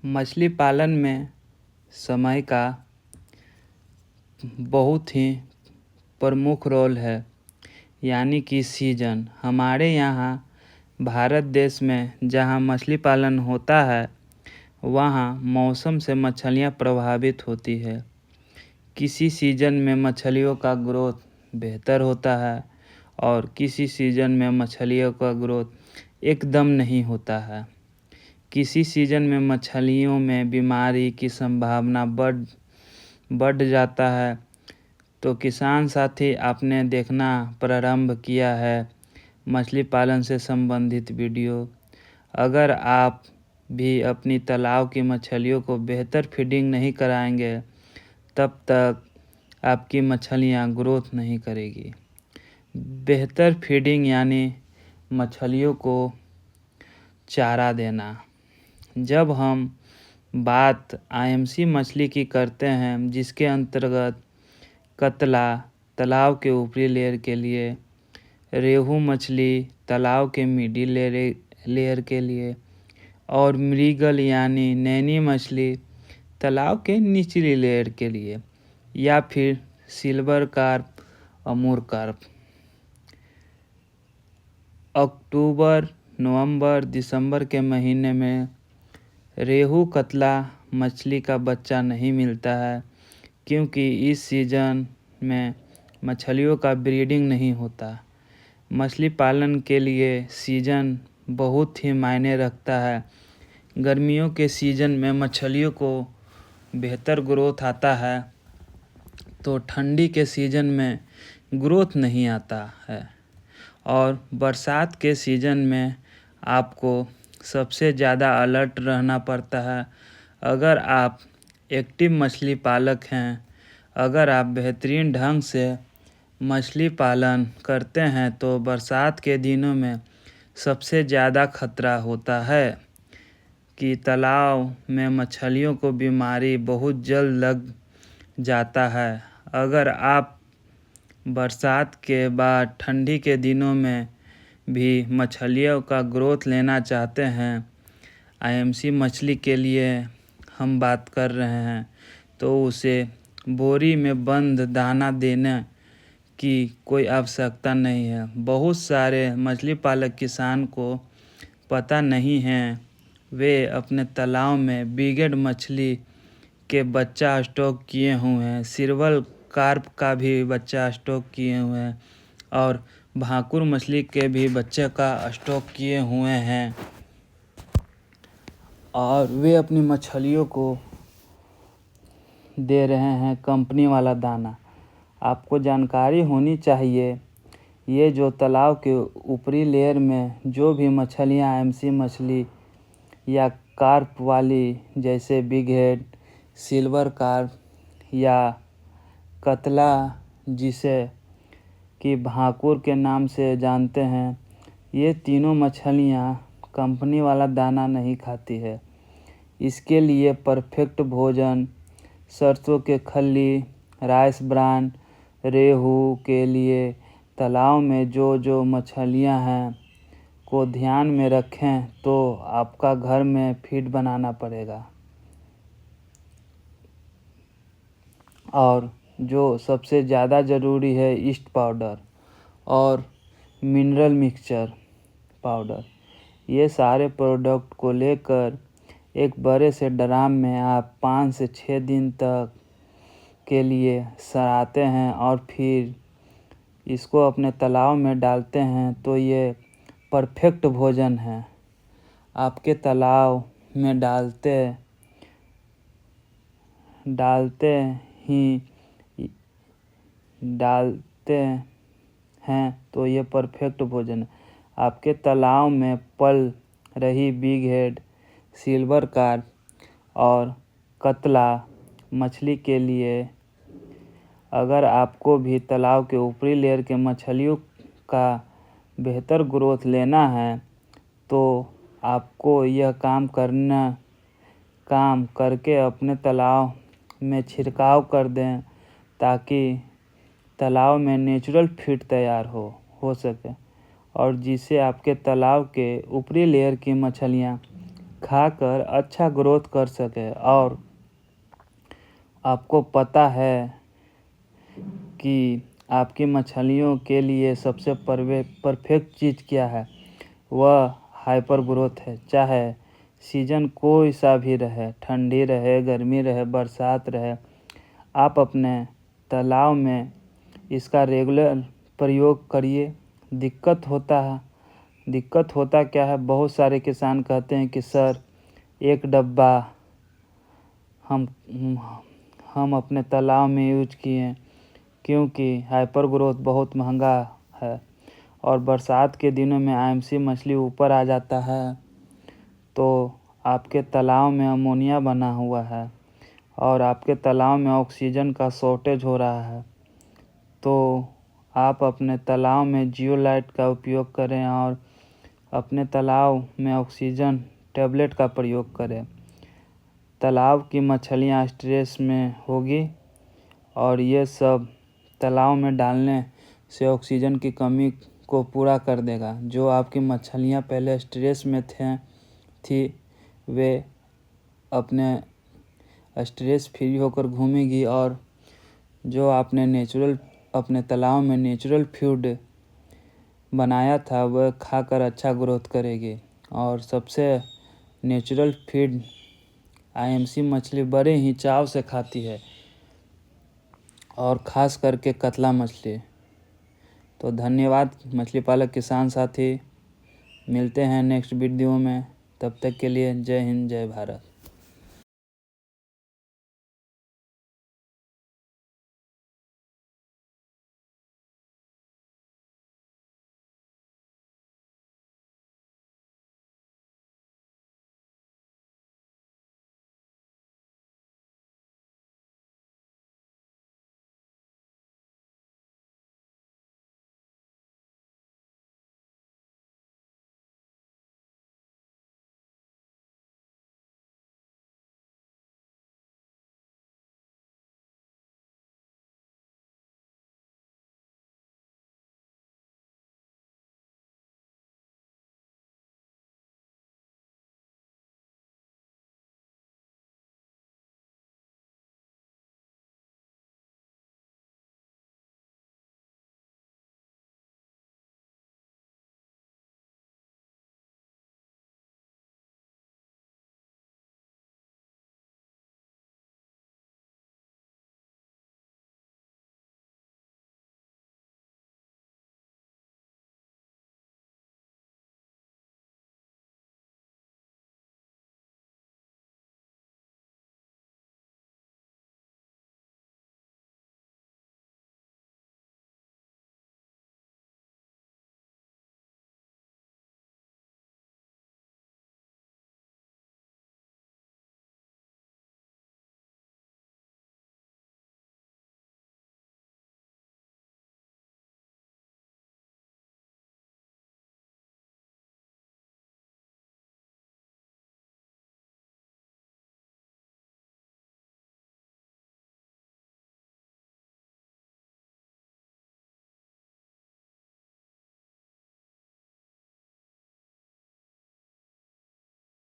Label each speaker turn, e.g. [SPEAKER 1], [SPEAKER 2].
[SPEAKER 1] मछली पालन में समय का बहुत ही प्रमुख रोल है, यानी कि सीजन। हमारे यहाँ भारत देश में जहाँ मछली पालन होता है वहाँ मौसम से मछलियाँ प्रभावित होती है। किसी सीजन में मछलियों का ग्रोथ बेहतर होता है और किसी सीजन में मछलियों का ग्रोथ एकदम नहीं होता है। किसी सीजन में मछलियों में बीमारी की संभावना बढ़ जाता है। तो किसान साथी, आपने देखना प्रारंभ किया है मछली पालन से संबंधित वीडियो। अगर आप भी अपनी तालाब की मछलियों को बेहतर फीडिंग नहीं कराएंगे तब तक आपकी मछलियाँ ग्रोथ नहीं करेगी। बेहतर फीडिंग यानी मछलियों को चारा देना। जब हम बात आईएमसी मछली की करते हैं, जिसके अंतर्गत कतला तालाब के ऊपरी लेयर के लिए, रेहू मछली तालाब के मिडिल लेयर के लिए और मृगल यानी नैनी मछली तालाब के निचली लेयर के लिए, या फिर सिल्वर कार्प, अमूर कार्प। अक्टूबर, नवंबर, दिसंबर के महीने में रेहू कतला मछली का बच्चा नहीं मिलता है, क्योंकि इस सीजन में मछलियों का ब्रीडिंग नहीं होता। मछली पालन के लिए सीजन बहुत ही मायने रखता है। गर्मियों के सीजन में मछलियों को बेहतर ग्रोथ आता है, तो ठंडी के सीजन में ग्रोथ नहीं आता है। और बरसात के सीजन में आपको सबसे ज़्यादा अलर्ट रहना पड़ता है। अगर आप एक्टिव मछली पालक हैं, अगर आप बेहतरीन ढंग से मछली पालन करते हैं, तो बरसात के दिनों में सबसे ज़्यादा खतरा होता है कि तालाब में मछलियों को बीमारी बहुत जल्द लग जाता है। अगर आप बरसात के बाद ठंडी के दिनों में भी मछलियों का ग्रोथ लेना चाहते हैं, आईएमसी मछली के लिए हम बात कर रहे हैं, तो उसे बोरी में बंद दाना देने की कोई आवश्यकता नहीं है। बहुत सारे मछली पालक किसान को पता नहीं है, वे अपने तालाब में बिगेड मछली के बच्चा स्टॉक किए हुए हैं, सिल्वर कार्प का भी बच्चा स्टॉक किए हुए हैं और भाकुर मछली के भी बच्चे का स्टॉक किए हुए हैं, और वे अपनी मछलियों को दे रहे हैं कंपनी वाला दाना। आपको जानकारी होनी चाहिए, ये जो तालाब के ऊपरी लेयर में जो भी मछलियाँ आईएमसी मछली या कार्प वाली, जैसे बिग हेड, सिल्वर कार्प या कतला, जिसे कि भाकुर के नाम से जानते हैं, ये तीनों मछलियाँ कंपनी वाला दाना नहीं खाती है। इसके लिए परफेक्ट भोजन, सरसों के खल्ली, राइस ब्रान, रेहू के लिए तालाब में जो मछलियाँ हैं को ध्यान में रखें, तो आपका घर में फीड बनाना पड़ेगा। और जो सबसे ज़्यादा ज़रूरी है, ईस्ट पाउडर और मिनरल मिक्सचर पाउडर। ये सारे प्रोडक्ट को लेकर एक बड़े से ड्राम में आप 5 से 6 दिन तक के लिए सराते हैं और फिर इसको अपने तालाब में डालते हैं, तो ये परफेक्ट भोजन है। आपके तालाब में डालते हैं तो ये परफेक्ट भोजन है। आपके तालाब में पल रही बिग हेड, सिल्वर कार्प और कतला मछली के लिए, अगर आपको भी तालाब के ऊपरी लेयर के मछलियों का बेहतर ग्रोथ लेना है, तो आपको यह काम करके अपने तालाब में छिड़काव कर दें, ताकि तालाब में नेचुरल फीड तैयार हो सके, और जिससे आपके तालाब के ऊपरी लेयर की मछलियाँ खाकर अच्छा ग्रोथ कर सके। और आपको पता है कि आपकी मछलियों के लिए सबसे परफेक्ट चीज़ क्या है? वह हाइपर ग्रोथ है। चाहे सीजन कोई सा भी रहे, ठंडी रहे, गर्मी रहे, बरसात रहे, आप अपने तालाब में इसका रेगुलर प्रयोग करिए। दिक्कत होता क्या है? बहुत सारे किसान कहते हैं कि सर एक डब्बा हम अपने तालाब में यूज किए क्योंकि हाइपर ग्रोथ बहुत महंगा है और बरसात के दिनों में आईएमसी मछली ऊपर आ जाता है, तो आपके तालाब में अमोनिया बना हुआ है और आपके तालाब में ऑक्सीजन का शॉर्टेज हो रहा है। तो आप अपने तालाब में जियोलाइट का उपयोग करें और अपने तालाब में ऑक्सीजन टैबलेट का प्रयोग करें। तालाब की मछलियाँ स्ट्रेस में होगी और ये सब तालाब में डालने से ऑक्सीजन की कमी को पूरा कर देगा। जो आपकी मछलियाँ पहले स्ट्रेस में थी वे अपने स्ट्रेस फ्री होकर घूमेगी और जो आपने अपने तालाब में नेचुरल फूड बनाया था वह खाकर अच्छा ग्रोथ करेगी। और सबसे नेचुरल फीड आईएमसी मछली बड़े ही चाव से खाती है और ख़ास करके कतला मछली। तो धन्यवाद मछली पालक किसान साथी, मिलते हैं नेक्स्ट वीडियो में। तब तक के लिए जय हिंद, जय भारत।